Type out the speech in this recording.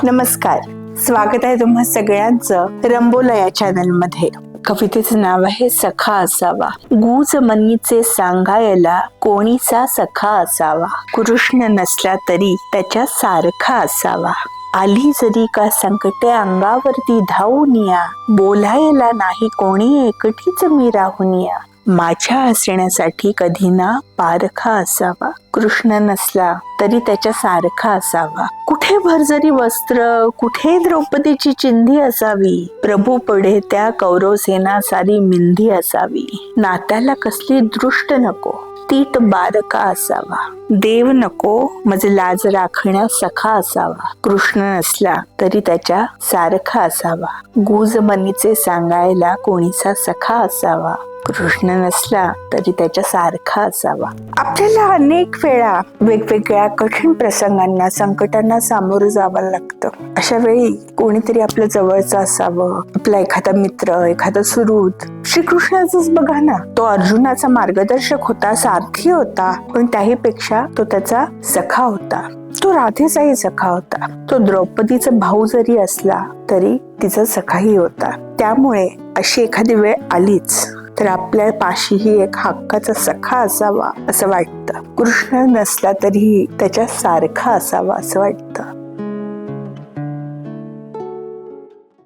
नमस्कार, स्वागत आहे तुम्हा सगळ्यांचं रंबोला या चॅनल मध्ये. कवितेचं नाव आहे सखा असावा. गुज मनीचे सांगायला कोणीचा सखा असावा. कृष्ण नसला तरी त्याच्या सारखा असावा. आली जरी का संकटे अंगावरती धावून या, बोलायला नाही कोणी एकटीच मी राहून या. माझ्या हसण्यासाठी कधी ना पारखा असावा. कृष्ण नसला तरी त्याच्या सारखा असावा. कुठे भरजरी वस्त्र, कुठे द्रौपदीची चिंधी असावी. प्रभू पुढे त्या कौरव सेना सारी मिंधी असावी. नात्याला कसली दृष्ट नको, तीत बारका असावा. देव नको मज लाज राखण्या सखा असावा. कृष्ण नसला तरी त्याच्या सारखा असावा. गुज मनीचे सांगायला कोणीचा सखा असावा. कृष्ण नसला तरी त्याच्या सारखा असावा. आपल्याला अनेक वेळा वेगवेगळ्या कठीण प्रसंगांना, संकटांना सामोरं जावं लागतं. अशा वेळी कोणीतरी आपल्या जवळचं असावं. आपला एखादा मित्र, एखादा सुहृद. श्रीकृष्णाचंच बघा ना, तो अर्जुनाचा मार्गदर्शक होता, सारथी होता, पण त्याही पेक्षा तो त्याचा सखा होता. तो राधेचाही सखा होता. तो द्रौपदीचा भाऊ जरी असला तरी तिचा सखाही होता. त्यामुळे अशी एखादी वेळ आलीच तर आपल्या पाशीही एक हक्काचा सखा असावा असं वाटतं. कृष्ण नसला तरीही त्याच्या सारखा असावा असं वाटतं.